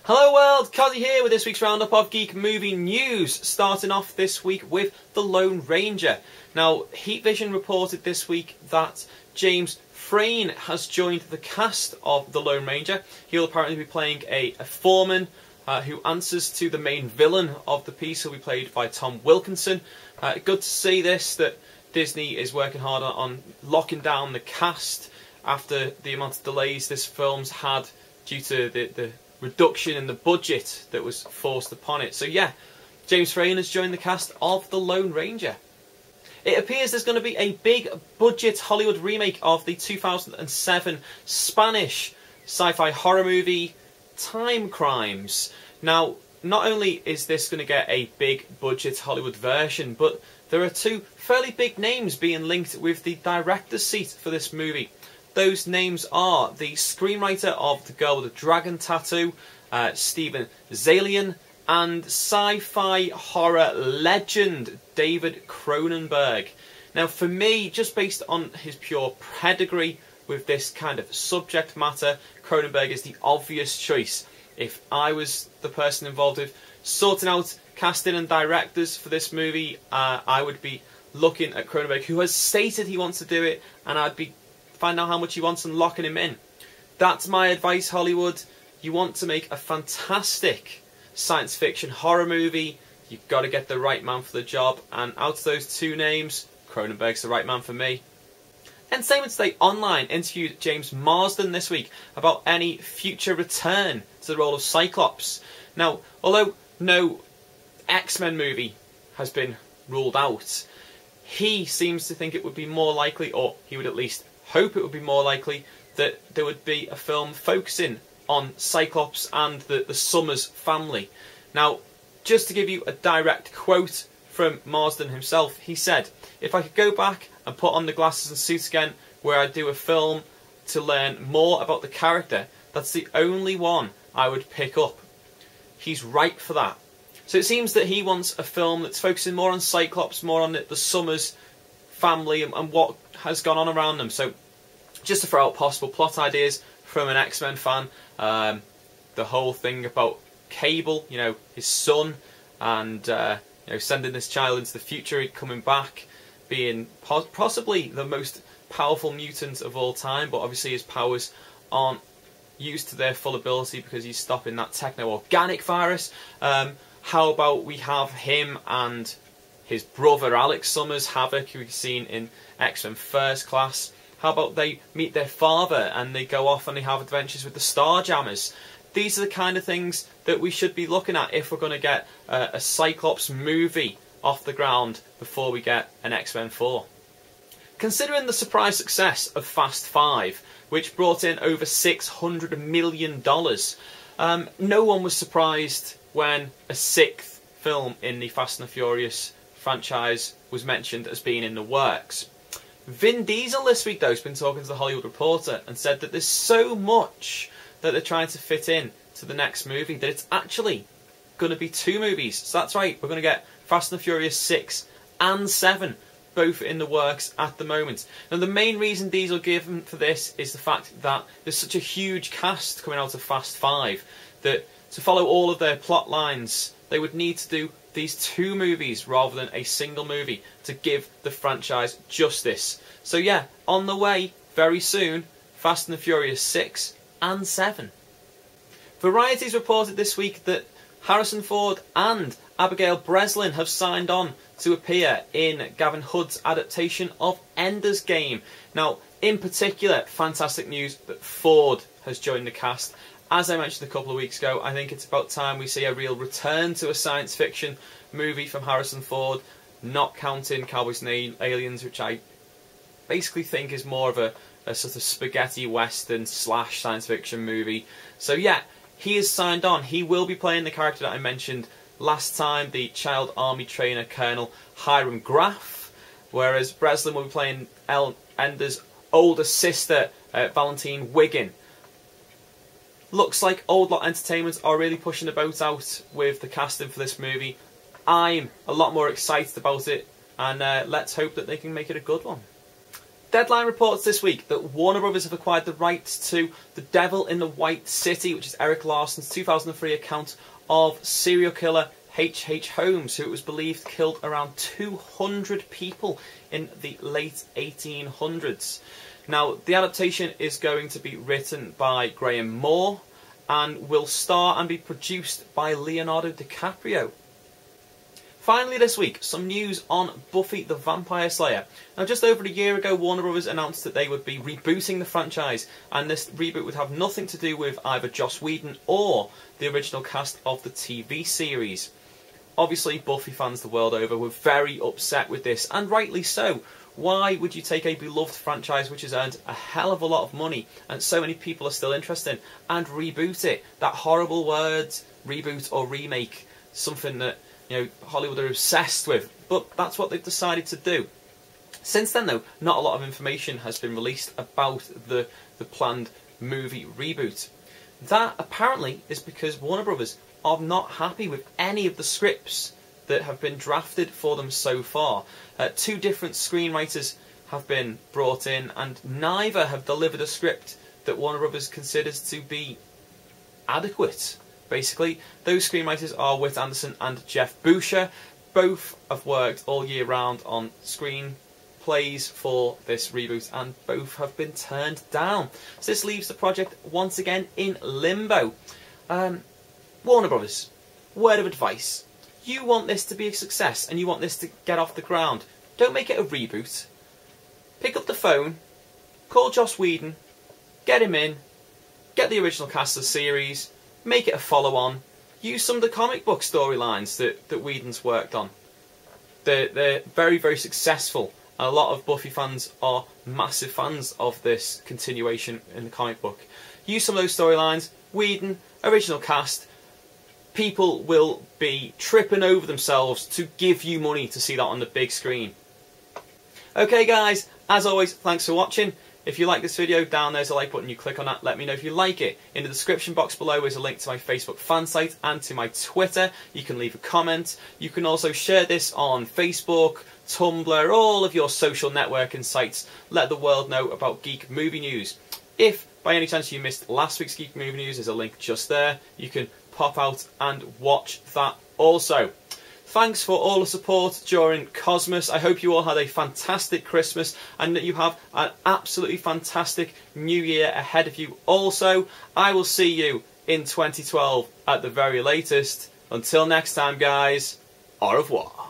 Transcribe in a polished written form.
Hello world, Cozzy here with this week's roundup of Geek Movie news, starting off this week with The Lone Ranger. Now, Heat Vision reported this week that James Frain has joined the cast of The Lone Ranger. He'll apparently be playing a foreman who answers to the main villain of the piece. He'll be played by Tom Wilkinson. Good to see this, that Disney is working hard on locking down the cast after the amount of delays this film's had due to the reduction in the budget that was forced upon it. So yeah, James Frain has joined the cast of The Lone Ranger. It appears there's going to be a big budget Hollywood remake of the 2007 Spanish sci-fi horror movie Timecrimes. Now, not only is this going to get a big budget Hollywood version, but there are two fairly big names being linked with the director's seat for this movie. Those names are the screenwriter of The Girl with the Dragon Tattoo, Steven Zaillian, and sci-fi horror legend David Cronenberg. Now for me, just based on his pure pedigree with this kind of subject matter, Cronenberg is the obvious choice. If I was the person involved with sorting out casting and directors for this movie, I would be looking at Cronenberg, who has stated he wants to do it, and I'd be find out how much he wants and locking him in. That's my advice, Hollywood. You want to make a fantastic science fiction horror movie, you've got to get the right man for the job, and out of those two names, Cronenberg's the right man for me. Entertainment Today Online interviewed James Marsden this week about any future return to the role of Cyclops. Now, although no X-Men movie has been ruled out, he seems to think it would be more likely, or he would at least hope it would be more likely, that there would be a film focusing on Cyclops and the Summers family. Now, just to give you a direct quote from Marsden himself, he said, "If I could go back and put on the glasses and suits again, where I do a film to learn more about the character, that's the only one I would pick up." He's right for that. So it seems that he wants a film that's focusing more on Cyclops, more on the Summers family and what has gone on around them. So just to throw out possible plot ideas from an X-Men fan, the whole thing about Cable, you know, his son, and you know, sending this child into the future, coming back, being possibly the most powerful mutant of all time, but obviously his powers aren't used to their full ability because he's stopping that techno-organic virus. How about we have him and his brother Alex Summers, Havoc, who we've seen in X-Men First Class. How about they meet their father and they go off and they have adventures with the Starjammers? These are the kind of things that we should be looking at if we're going to get a Cyclops movie off the ground before we get an X-Men 4. Considering the surprise success of Fast 5, which brought in over $600 million, no one was surprised when a sixth film in the Fast and the Furious franchise was mentioned as being in the works. Vin Diesel this week, though, has been talking to the Hollywood Reporter and said that there's so much that they're trying to fit in to the next movie that it's actually going to be two movies. So that's right, we're going to get Fast and the Furious 6 and 7, both in the works at the moment. Now, the main reason Diesel gave him for this is the fact that there's such a huge cast coming out of Fast 5 that to follow all of their plot lines, they would need to do these two movies rather than a single movie to give the franchise justice. So yeah, on the way very soon, Fast and the Furious 6 and 7. Variety's reported this week that Harrison Ford and Abigail Breslin have signed on to appear in Gavin Hood's adaptation of Ender's Game. Now, in particular, fantastic news that Ford has joined the cast. As I mentioned a couple of weeks ago, I think it's about time we see a real return to a science fiction movie from Harrison Ford, not counting Cowboys and Aliens, which I basically think is more of a sort of spaghetti western / science fiction movie. So yeah, he is signed on. He will be playing the character that I mentioned last time, the child army trainer Colonel Hiram Graff, whereas Breslin will be playing Ender's older sister, Valentine Wiggin. Looks like Old Lot Entertainment are really pushing the boat out with the casting for this movie. I'm a lot more excited about it, and let's hope that they can make it a good one. Deadline reports this week that Warner Brothers have acquired the rights to The Devil in the White City, which is Eric Larson's 2003 account of serial killer H.H. Holmes, who it was believed killed around 200 people in the late 1800s. Now, the adaptation is going to be written by Graham Moore and will star and be produced by Leonardo DiCaprio. Finally this week, some news on Buffy the Vampire Slayer. Now, just over a year ago, Warner Brothers announced that they would be rebooting the franchise, and this reboot would have nothing to do with either Joss Whedon or the original cast of the TV series. Obviously, Buffy fans the world over were very upset with this, and rightly so. Why would you take a beloved franchise which has earned a hell of a lot of money and so many people are still interested in, and reboot it? That horrible word, reboot or remake, something that, you know, Hollywood are obsessed with, but that's what they've decided to do. Since then, though, not a lot of information has been released about the planned movie reboot. That apparently is because Warner Brothers are not happy with any of the scripts that have been drafted for them so far. Two different screenwriters have been brought in, and neither have delivered a script that Warner Brothers considers to be adequate. Basically, those screenwriters are Whit Anderson and Jeff Boucher. Both have worked all year round on screenplays for this reboot, and both have been turned down. So this leaves the project once again in limbo. Warner Brothers, word of advice. You want this to be a success and you want this to get off the ground. Don't make it a reboot. Pick up the phone, call Joss Whedon, get him in, get the original cast of the series, make it a follow-on, use some of the comic book storylines that Whedon's worked on. They're very, very successful. A lot of Buffy fans are massive fans of this continuation in the comic book. Use some of those storylines, Whedon, original cast. People will be tripping over themselves to give you money to see that on the big screen. Okay guys, as always, thanks for watching. If you like this video, down there's a like button, you click on that, let me know if you like it. In the description box below is a link to my Facebook fan site and to my Twitter. You can leave a comment. You can also share this on Facebook, Tumblr, all of your social networking sites. Let the world know about Geek Movie News. If by any chance you missed last week's Geek Movie News, there's a link just there. You can pop out and watch that also. Thanks for all the support during Cosmos. I hope you all had a fantastic Christmas and that you have an absolutely fantastic New Year ahead of you also. I will see you in 2012 at the very latest. Until next time, guys, au revoir.